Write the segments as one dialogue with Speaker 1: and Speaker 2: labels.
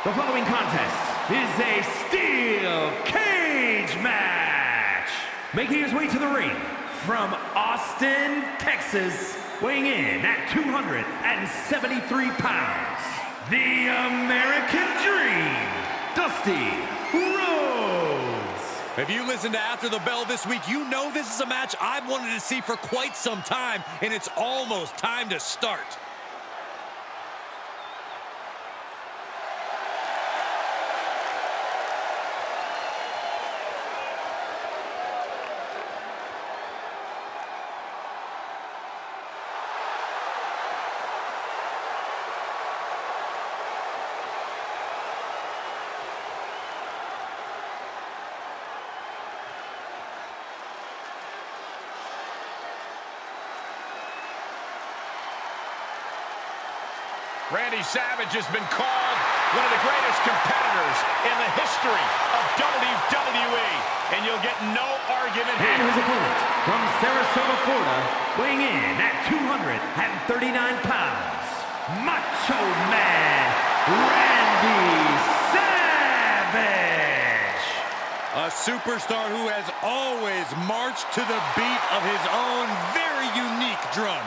Speaker 1: The following contest is a steel cage match. Making his way to the ring from Austin, Texas, weighing in at 273 pounds, the American Dream, Dusty Rhodes.
Speaker 2: If you listen to After the Bell this week, you know this is a match I've wanted to see for quite some time, and it's almost time to start.
Speaker 3: Randy Savage has been called one of the greatest competitors in the history of WWE, and you'll get no argument here.
Speaker 1: And his opponent from Sarasota, Florida, weighing in at 239 pounds, Macho Man, Randy Savage.
Speaker 2: A superstar who has always marched to the beat of his own very unique drum.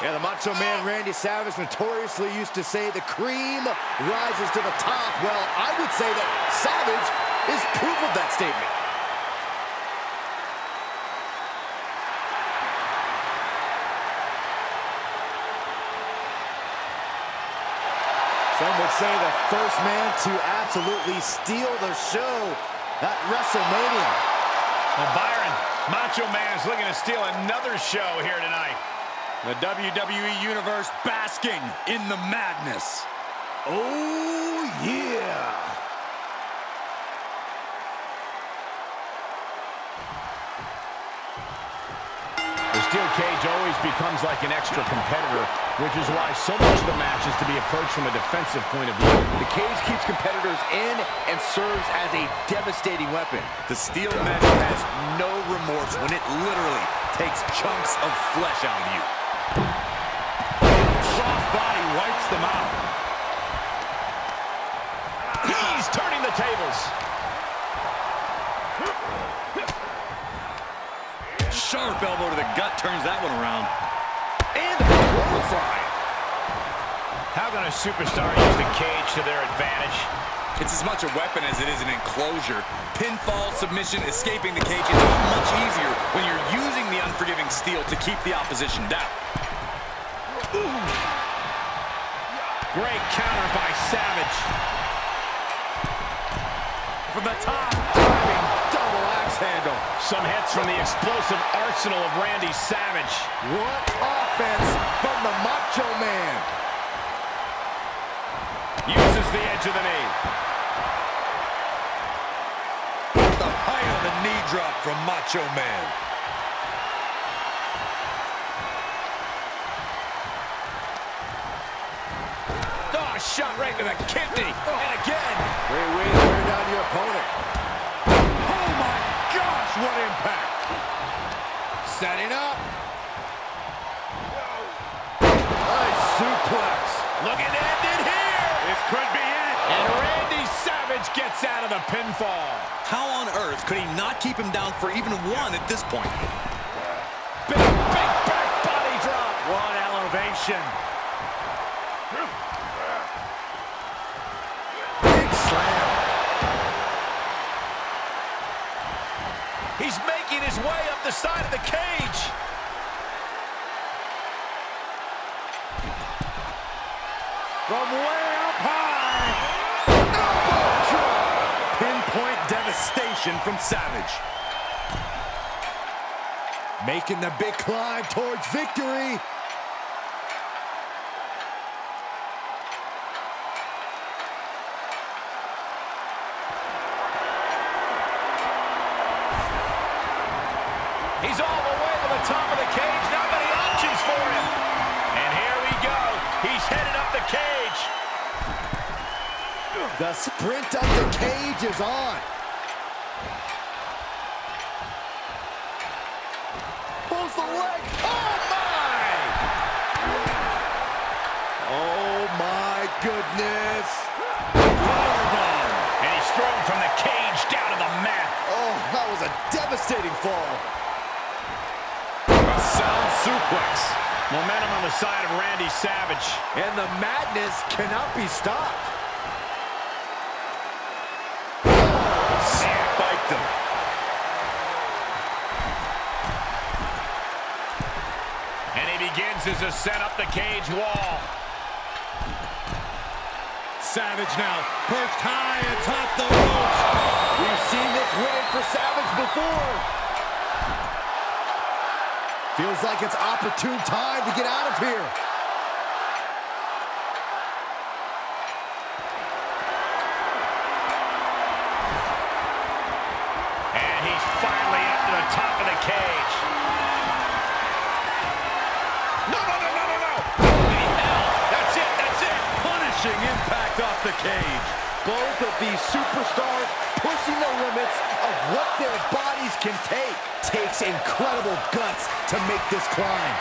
Speaker 4: Yeah, the Macho Man Randy Savage notoriously used to say the cream rises to the top. Well, I would say that Savage is proof of that statement. Some would say the first man to absolutely steal the show at WrestleMania.
Speaker 3: Well, Byron, Macho Man is looking to steal another show here tonight.
Speaker 2: The WWE Universe basking in the madness.
Speaker 4: Oh, yeah.
Speaker 3: The steel cage always becomes like an extra competitor, which is why so much of the match is to be approached from a defensive point of view.
Speaker 4: The cage keeps competitors in and serves as a devastating weapon.
Speaker 2: The steel mesh has no remorse when it literally takes chunks of flesh out of you.
Speaker 3: Soft body wipes them out. He's turning the tables.
Speaker 2: Sharp elbow to the gut turns that one around.
Speaker 4: And the fly.
Speaker 3: How can a superstar use the cage to their advantage?
Speaker 2: It's as much a weapon as it is an enclosure. Pinfall, submission, escaping the cage is much easier when you're using the unforgiving steel to keep the opposition down.
Speaker 3: Ooh. Great counter by Savage.
Speaker 2: From the top, diving
Speaker 4: Double axe handle.
Speaker 3: Some hits from the explosive arsenal of Randy Savage.
Speaker 4: What offense from the Macho Man.
Speaker 3: Uses the edge of the knee.
Speaker 2: The height of the knee drop from Macho Man.
Speaker 3: Oh, shot right to the kidney. And again.
Speaker 4: Great way to wear down your opponent.
Speaker 2: Oh my gosh, what impact!
Speaker 4: Setting up. Nice suplex.
Speaker 3: Looking to end it here.
Speaker 2: This could be it.
Speaker 3: And Randy Savage gets out of the pinfall.
Speaker 2: How on earth could he not keep him down for even one at this point?
Speaker 3: Big back body drop. One elevation.
Speaker 4: Big slam.
Speaker 3: He's making his way up the side of the cage.
Speaker 4: From way up high. Elbow drop.
Speaker 2: Pinpoint devastation from Savage.
Speaker 4: Making the big climb towards victory.
Speaker 3: He's all the way to the top of the cage. Not many options for him. And here we go. He's headed up the cage.
Speaker 4: The sprint up the cage is on. Pulls the leg. Oh, my! Oh, my goodness. devastating fall.
Speaker 2: A sound suplex.
Speaker 3: Momentum on the side of Randy Savage.
Speaker 4: And the madness cannot be stopped.
Speaker 2: Spiked him.
Speaker 3: And he begins his ascent up the cage wall.
Speaker 4: Savage now, perched high atop the ropes. We've seen this win for Savage before. Feels like it's opportune time to get out of here.
Speaker 3: And he's finally up to the top of the cage. No, no, no, no, no, no. Holy hell. That's it, that's it.
Speaker 4: Punishing impact off the cage. Both of these superstars pushing the limits of what their bodies can take. Takes incredible guts to make this climb.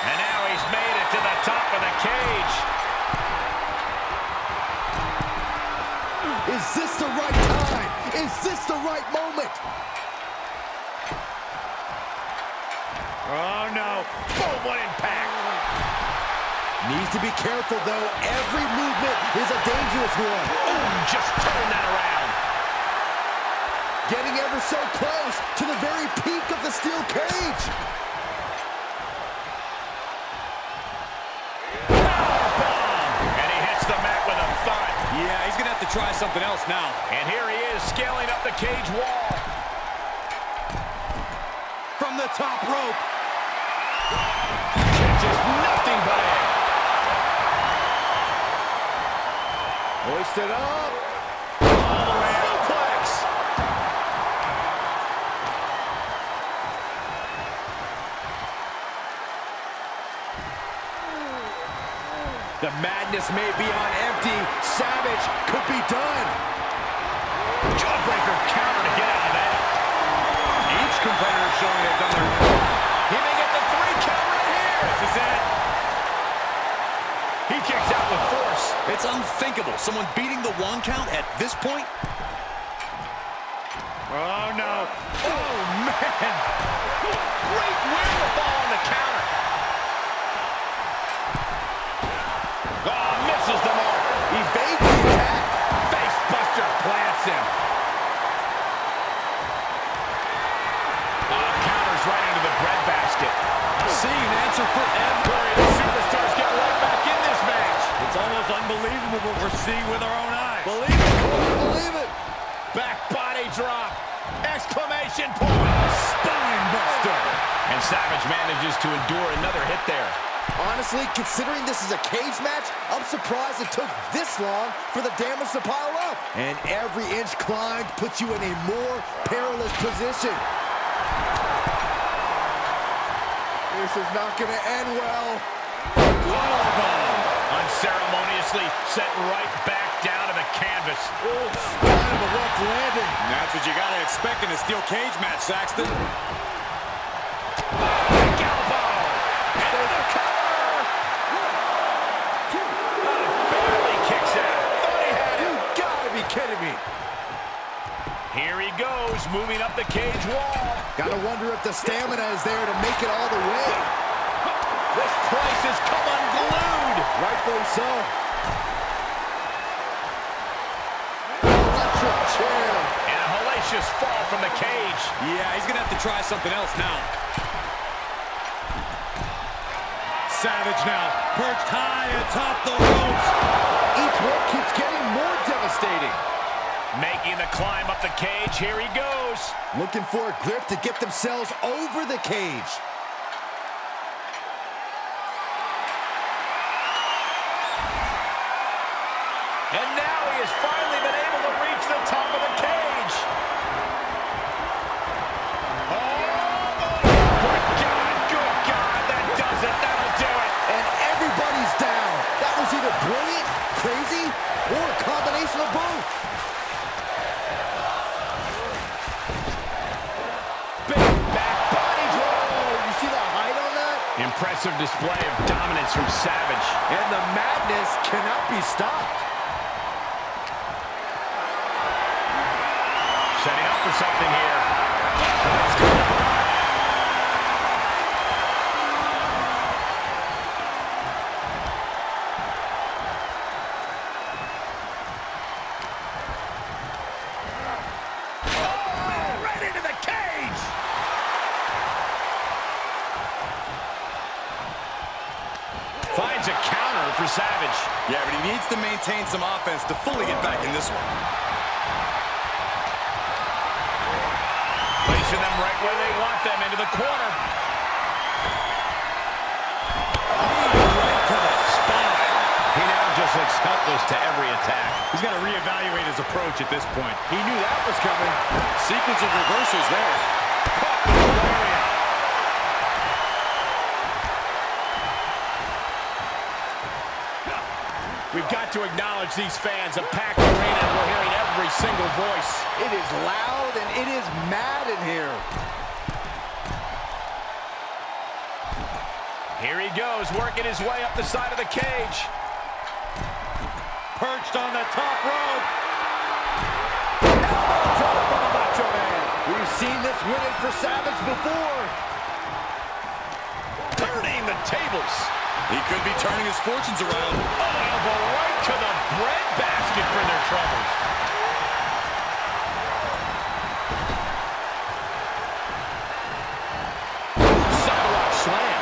Speaker 3: And now he's made it to the top of the cage.
Speaker 4: Is this the right time? Is this the right moment?
Speaker 3: Oh, no. Boom, what impact.
Speaker 4: Needs to be careful, though. Every movement is a dangerous one.
Speaker 3: Boom, just turn that around.
Speaker 4: Getting ever so close to the very peak of the steel cage.
Speaker 3: Powerbomb. And he hits the mat with a thud.
Speaker 2: Yeah, he's going to have to try something else now.
Speaker 3: And here he is, scaling up the cage wall.
Speaker 4: From the top rope.
Speaker 3: Catches nothing but air.
Speaker 4: Hoisted up.
Speaker 3: Suplex.
Speaker 4: The madness may be on empty. Savage could be done.
Speaker 3: Jawbreaker counter to get out of that.
Speaker 2: Each competitor showing they've done their work.
Speaker 3: He may get the 3 count right here. This is it. He kicks out with force.
Speaker 2: It's unthinkable. Someone beating the 1 count at this point.
Speaker 3: Oh, no. Oh, man. Great wherewithal on the counter. Oh, misses the mark.
Speaker 4: Evades the attack.
Speaker 3: Face buster plants him. Counters right into the breadbasket.
Speaker 2: Seeing an answer for every.
Speaker 3: The superstars get right back in this match.
Speaker 2: It's almost unbelievable what we're seeing with our own eyes.
Speaker 4: Believe it, Cole, believe it.
Speaker 3: Back body drop. Exclamation point. Spine buster. And Savage manages to endure another hit there.
Speaker 4: Honestly, considering this is a cage match, I'm surprised it took this long for the damage to pile up. And every inch climbed puts you in a more perilous position. This is not going to end well.
Speaker 3: Powerbomb. Unceremoniously set right back down to the canvas.
Speaker 4: Oof, kind of a rough landing.
Speaker 2: That's what you got to expect in a steel cage match, Saxton.
Speaker 3: Galbo. Into the cover. Barely kicks out. Thought he had it.
Speaker 4: You gotta be kidding me.
Speaker 3: Here he goes, moving up the cage wall.
Speaker 4: Gotta wonder if the stamina is there to make it all the way.
Speaker 3: This place has come unglued.
Speaker 4: Rightfully so. Electric chair.
Speaker 3: And a hellacious fall from the cage.
Speaker 2: Yeah, he's going to have to try something else now.
Speaker 4: Savage now, perched high atop the ropes. Each one keeps getting more devastating.
Speaker 3: Making the climb up the cage, here he goes.
Speaker 4: Looking for a grip to get themselves over the cage.
Speaker 3: And now he has finally been able to reach the top of the cage. Oh, good God, that does it. That'll do it.
Speaker 4: And everybody's down. That was either brilliant, crazy, or a combination of both.
Speaker 3: Big back body drop.
Speaker 4: You see the height on that?
Speaker 3: Impressive display of dominance from Savage.
Speaker 4: And the madness cannot be stopped.
Speaker 3: for something here.
Speaker 4: Oh, right into the cage.
Speaker 3: Finds a counter for Savage.
Speaker 2: Yeah, but he needs to maintain some offense to fully get back in this one.
Speaker 3: Placing them right where they want them, into the corner.
Speaker 4: Right to the spine.
Speaker 3: He now just looks helpless to every attack. He's got to reevaluate his approach at this point.
Speaker 4: He knew that was coming.
Speaker 2: Sequence of reversals there.
Speaker 3: We've got to acknowledge these fans, a packed arena, and we're hearing every single voice.
Speaker 4: It is loud and it is mad in here.
Speaker 3: Here he goes, working his way up the side of the cage.
Speaker 4: Perched on the top rope. Elbow drop on the Macho Man. We've seen this winning for Savage before.
Speaker 3: Turning the tables.
Speaker 2: He could be turning his fortunes around.
Speaker 3: Oh, elbow right to the breadbasket for their troubles. Sidewalk slam.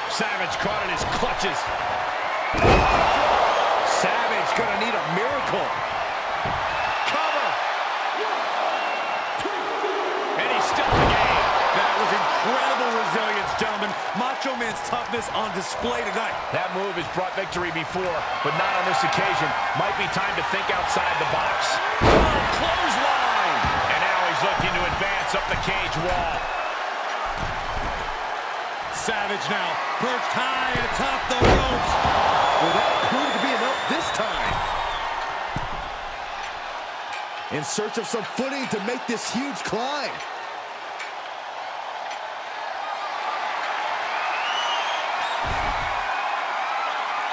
Speaker 3: Savage caught in his clutches.
Speaker 4: Savage gonna need a miracle.
Speaker 3: Cover. And he's still in the game.
Speaker 4: That was incredible resilience, gentlemen. Macho Man's toughness on display tonight.
Speaker 3: That move has brought victory before, but not on this occasion. Might be time to think outside the box. Oh, clothesline! And now he's looking to advance up the cage wall.
Speaker 4: Savage now, perched high atop the ropes. Will that prove to be enough this time? In search of some footing to make this huge climb.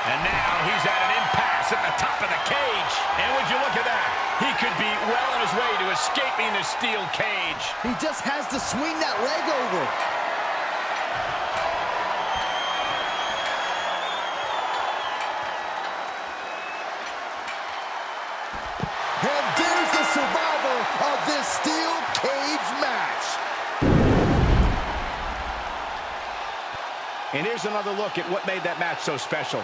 Speaker 3: And now he's at an impasse at the top of the cage. And would you look at that? He could be well on his way to escaping the steel cage.
Speaker 4: He just has to swing that leg over. And there's the survivor of this steel cage match.
Speaker 3: And here's another look at what made that match so special.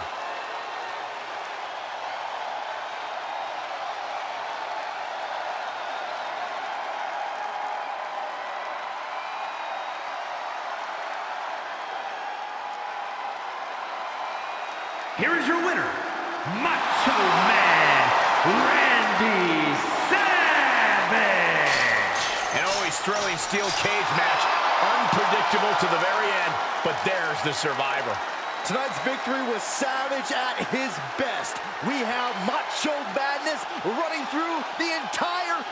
Speaker 1: Here is your winner, Macho Man Randy Savage.
Speaker 3: An always thrilling steel cage match. Unpredictable to the very end, but there's the survivor.
Speaker 4: Tonight's victory was Savage at his best. We have Macho Madness running through the entire